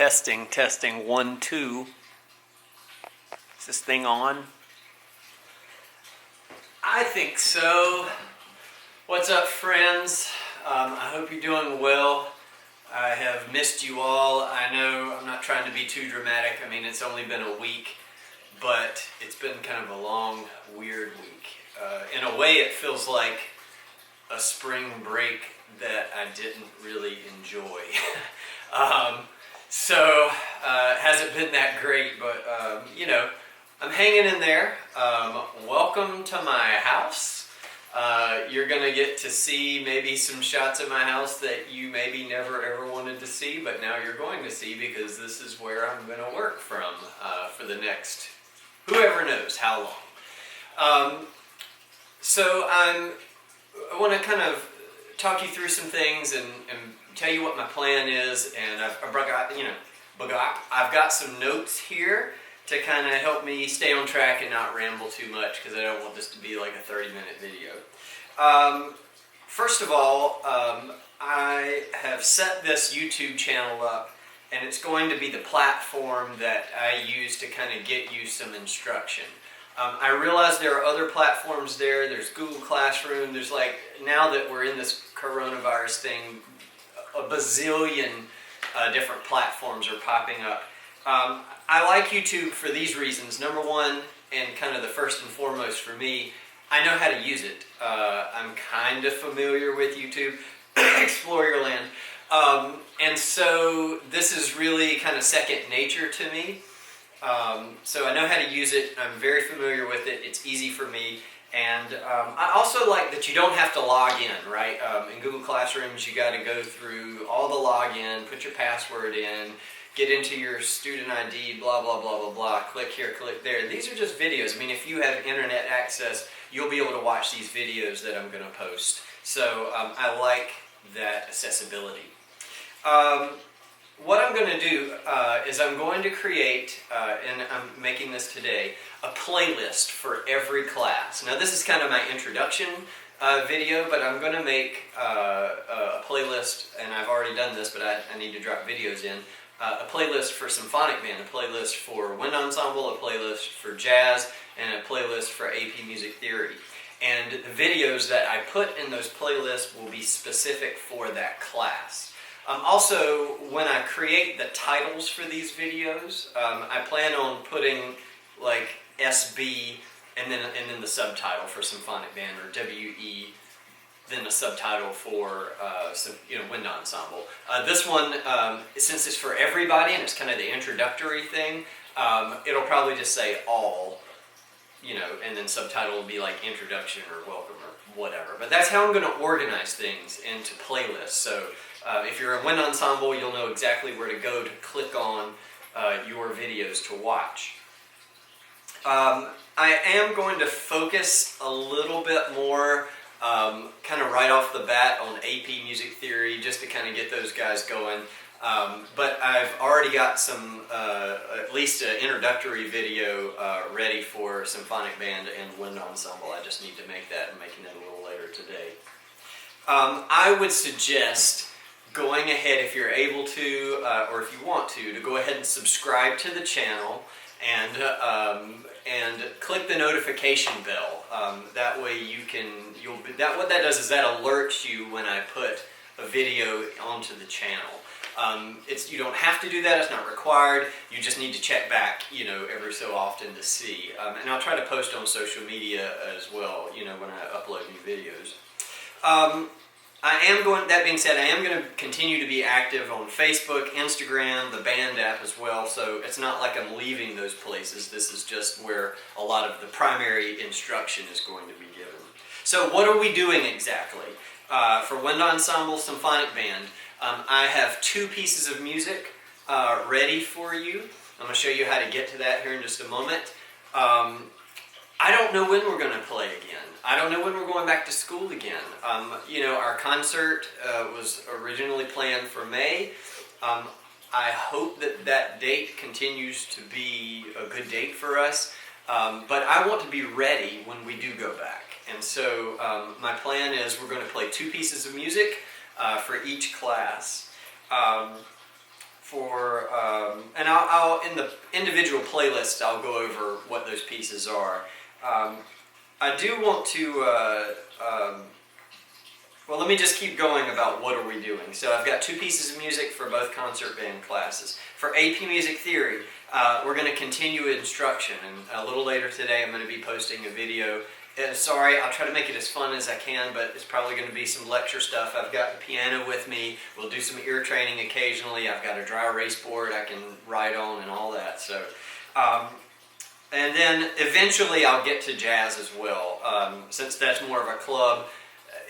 Testing, testing, 1, 2. Is this thing on? I think so. What's up, friends? I hope you're doing well. I have missed you all. I know I'm not trying to be too dramatic. I mean, it's only been a week, but it's been kind of a long, weird week. In a way, it feels like a spring break that I didn't really enjoy. It hasn't been that great, but you know, I'm hanging in there. Welcome to my house. You're gonna get to see maybe some shots of my house that you maybe never ever wanted to see, but now you're going to see because this is where I'm gonna work from for the next whoever knows how long. I want to kind of talk you through some things and tell you what my plan is, and I've got some notes here to kind of help me stay on track and not ramble too much, because I don't want this to be like a 30-minute video. First of all, I have set this YouTube channel up, and it's going to be the platform that I use to kind of get you some instruction. I realize there are other platforms there. There's Google Classroom. There's, like, now that we're in this coronavirus thing, a bazillion different platforms are popping up. I like YouTube for these reasons. Number one, and kind of the first and foremost for me, I know how to use it. I'm kind of familiar with YouTube. Explore your land. And so this is really kind of second nature to me. So I know how to use it. I'm very familiar with it. It's easy for me. And I also like that you don't have to log in, right? In Google Classrooms, you got to go through all the login, put your password in, get into your student ID, blah, blah, blah, blah, blah, click here, click there. These are just videos. I mean, if you have internet access, you'll be able to watch these videos that I'm going to post. So I like that accessibility. What I'm going to do is I'm going to create, and I'm making this today, a playlist for every class. Now this is kind of my introduction video, but I'm going to make a playlist, and I've already done this, but I need to drop videos in, a playlist for symphonic band, a playlist for wind ensemble, a playlist for jazz, and a playlist for AP music theory. And the videos that I put in those playlists will be specific for that class. Also, when I create the titles for these videos, I plan on putting like SB and then the subtitle for symphonic band, or WE, then a subtitle for wind ensemble. This one, since it's for everybody and it's kind of the introductory thing, it'll probably just say all, and then subtitle will be like introduction or welcome or whatever. But that's how I'm going to organize things into playlists. So if you're a wind ensemble, you'll know exactly where to go to click on your videos to watch. I am going to focus a little bit more kind of right off the bat on AP music theory, just to kind of get those guys going. But I've already got some, at least an introductory video ready for symphonic band and wind ensemble. I just need to make that. I'm making it a little later today. I would suggest going ahead, if you're able to, or if you want to go ahead and subscribe to the channel and click the notification bell. That way what that does is that alerts you when I put a video onto the channel. You don't have to do that, it's not required. You just need to check back, every so often to see. And I'll try to post on social media as well, when I upload new videos. That being said, I am going to continue to be active on Facebook, Instagram, the band app as well, so it's not like I'm leaving those places. This is just where a lot of the primary instruction is going to be given. So what are we doing exactly? For wind ensemble, symphonic band, I have 2 pieces of music ready for you. I'm going to show you how to get to that here in just a moment. I don't know when we're going to play again. I don't know when we're going back to school again. Our concert was originally planned for May. I hope that date continues to be a good date for us. But I want to be ready when we do go back. And so my plan is we're going to play 2 pieces of music for each class. For and I'll in the individual playlists I'll go over what those pieces are. I do want to, well, let me just keep going about what are we doing. So I've got 2 pieces of music for both concert band classes. For AP Music Theory, we're going to continue instruction, and a little later today I'm going to be posting a video. And sorry, I'll try to make it as fun as I can, but it's probably going to be some lecture stuff. I've got the piano with me. We'll do some ear training occasionally. I've got a dry erase board I can write on and all that. So. And then eventually I'll get to jazz as well. Since that's more of a club,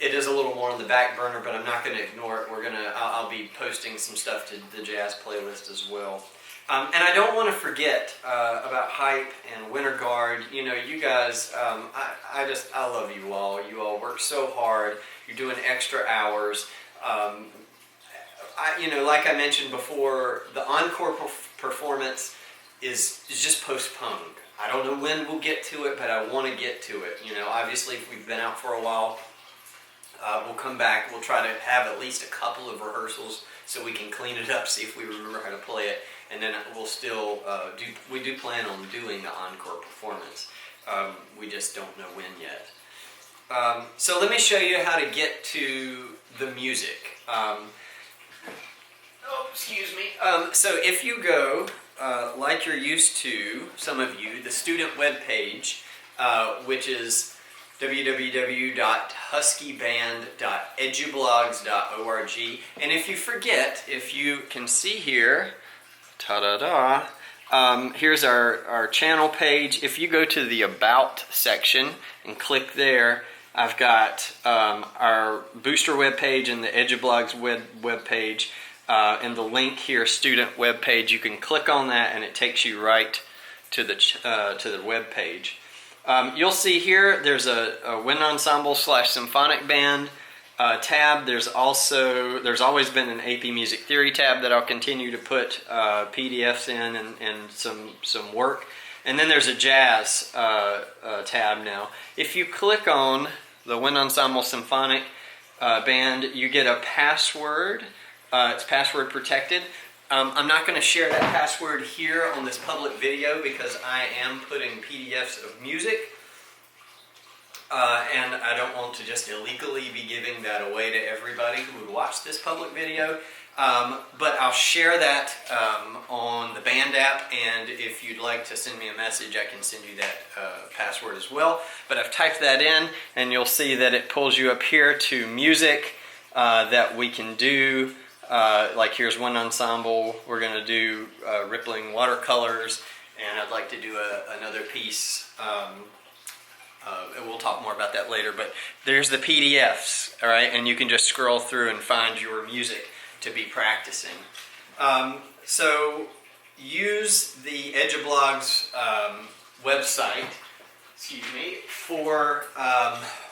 it is a little more on the back burner, but I'm not going to ignore it. I'll be posting some stuff to the jazz playlist as well. And I don't want to forget about Hype and Winter Guard. You know, you guys, I love you all. You all work so hard. You're doing extra hours. Like I mentioned before, the encore performance is just postponed. I don't know when we'll get to it, but I want to get to it. You know, obviously, if we've been out for a while, we'll come back. We'll try to have at least a couple of rehearsals so we can clean it up, see if we remember how to play it, and then we'll still we do plan on doing the encore performance. We just don't know when yet. So let me show you how to get to the music. Excuse me. So if you go, like you're used to, some of you, the student web page, which is www.huskyband.edublogs.org. And if you forget, if you can see here, ta-da-da, here's our channel page. If you go to the About section and click there, I've got our booster web page and the EduBlogs web page. And the link here, student web page, you can click on that and it takes you right to the web page. You'll see here there's a wind ensemble / symphonic band tab. There's always been an AP Music Theory tab that I'll continue to put PDFs in and some work. And then there's a jazz tab now. If you click on the wind ensemble symphonic band, you get a password. It's password protected. I'm not going to share that password here on this public video because I am putting PDFs of music, and I don't want to just illegally be giving that away to everybody who would watch this public video. But I'll share that on the band app, and if you'd like to send me a message, I can send you that password as well. But I've typed that in, and you'll see that it pulls you up here to music that we can do. Like here's one ensemble, we're going to do rippling watercolors, and I'd like to do another piece, and we'll talk more about that later, but there's the PDFs, all right, and you can just scroll through and find your music to be practicing. So use the EduBlogs website, for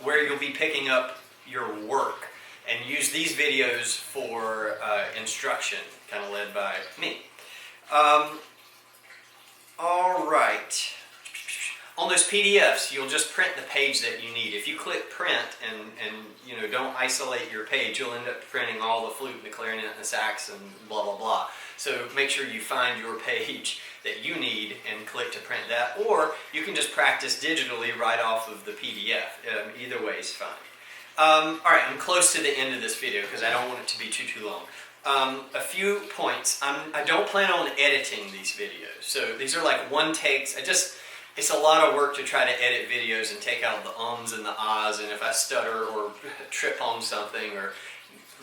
where you'll be picking up your work. And use these videos for instruction, kind of led by me. All right. On those PDFs, you'll just print the page that you need. If you click print and don't isolate your page, you'll end up printing all the flute and the clarinet and the sax and blah, blah, blah. So make sure you find your page that you need and click to print that. Or you can just practice digitally right off of the PDF. Either way is fine. Alright, I'm close to the end of this video because I don't want it to be too long. A few points. I don't plan on editing these videos. So these are like one takes. It's a lot of work to try to edit videos and take out the ums and the ahs, and if I stutter or trip on something, or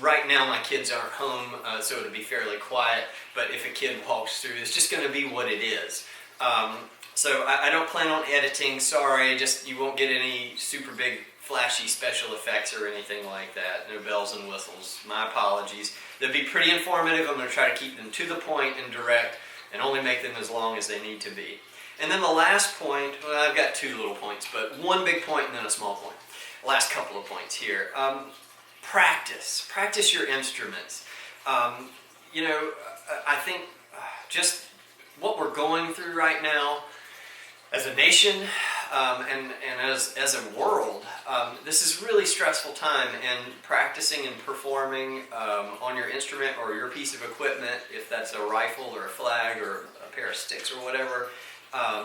right now my kids aren't home, so it'll be fairly quiet, but if a kid walks through, it's just going to be what it is. So I don't plan on editing, sorry, you won't get any super big flashy special effects or anything like that. No bells and whistles. My apologies. They'll be pretty informative. I'm going to try to keep them to the point and direct and only make them as long as they need to be. And then the last point, well, I've got 2 little points, but one big point and then a small point. Last couple of points here. Practice. Practice your instruments. I think just what we're going through right now as a nation, and as a world, this is really stressful time, and practicing and performing on your instrument or your piece of equipment, if that's a rifle or a flag or a pair of sticks or whatever,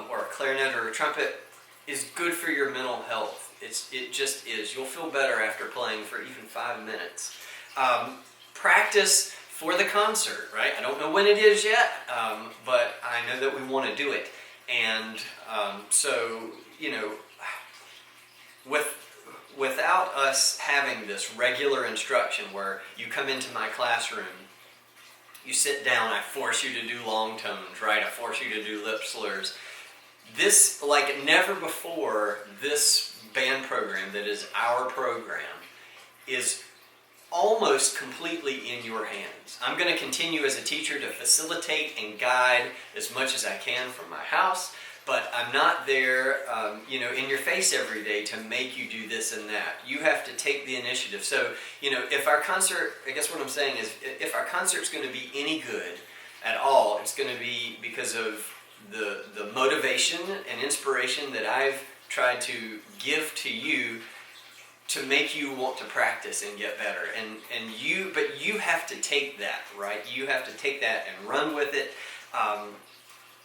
or a clarinet or a trumpet, is good for your mental health. It just is. You'll feel better after playing for even 5 minutes. Practice for the concert, right? I don't know when it is yet, but I know that we want to do it. And so, you know, without us having this regular instruction where you come into my classroom, you sit down, I force you to do long tones, right? I force you to do lip slurs. This, like never before, this band program that is our program is almost completely in your hands. I'm going to continue as a teacher to facilitate and guide as much as I can from my house, but I'm not there, you know, in your face every day to make you do this and that. You have to take the initiative. So, you know, if our concert, I guess what I'm saying is, if our concert's going to be any good at all, it's going to be because of the motivation and inspiration that I've tried to give to you to make you want to practice and get better. But you have to take that, right? You have to take that and run with it.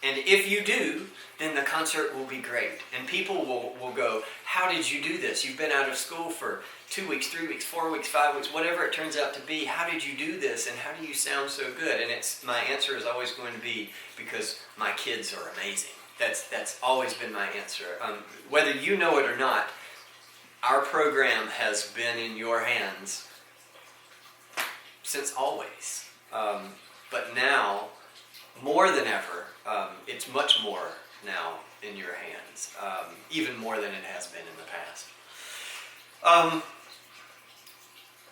And if you do, then the concert will be great. And people will go, how did you do this? You've been out of school for 2 weeks, 3 weeks, 4 weeks, 5 weeks, whatever it turns out to be. How did you do this? And how do you sound so good? And my answer is always going to be, because my kids are amazing. That's always been my answer. Whether you know it or not, our program has been in your hands since always. But now, more than ever, it's much more now in your hands, even more than it has been in the past.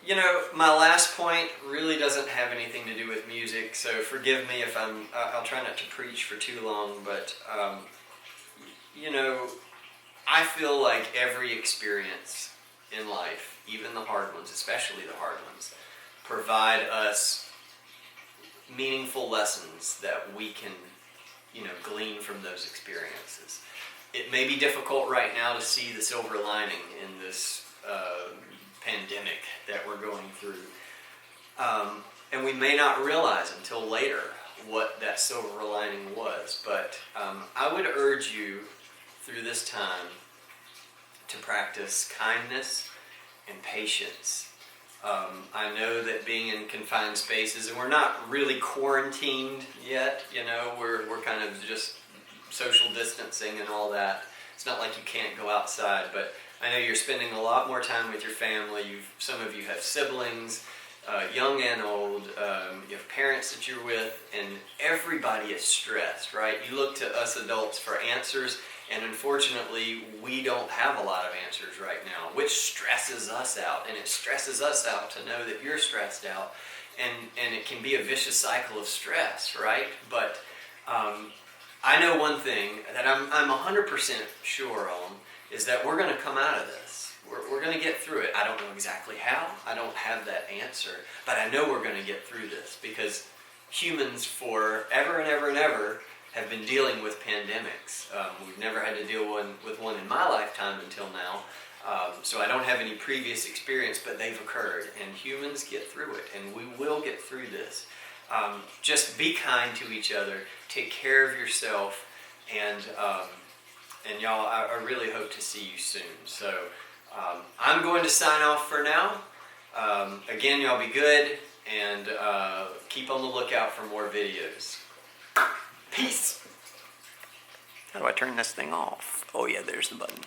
You know, my last point really doesn't have anything to do with music, so forgive me if I'll try not to preach for too long, but, you know, I feel like every experience in life, even the hard ones, especially the hard ones, provide us meaningful lessons that we can, you know, glean from those experiences. It may be difficult right now to see the silver lining in this pandemic that we're going through. And we may not realize until later what that silver lining was. But I would urge you through this time to practice kindness and patience. I know that being in confined spaces, and we're not really quarantined yet, you know, we're kind of just social distancing and all that. It's not like you can't go outside, but I know you're spending a lot more time with your family. Some of you have siblings, young and old. You have parents that you're with, and everybody is stressed, right? You look to us adults for answers, and unfortunately, we don't have a lot of answers right now, which stresses us out. And it stresses us out to know that you're stressed out, and it can be a vicious cycle of stress, right? But I know one thing that I'm 100% sure on, is that we're going to come out of this. We're going to get through it. I don't know exactly how. I don't have that answer. But I know we're going to get through this, because humans for ever and ever and ever have been dealing with pandemics. We've never had to deal with one in my lifetime until now. So I don't have any previous experience, but they've occurred. And humans get through it, and we will get through this. Just be kind to each other. Take care of yourself. And y'all, I really hope to see you soon. So I'm going to sign off for now. Again, y'all be good, and keep on the lookout for more videos. Peace. How do I turn this thing off? Oh yeah, there's the button.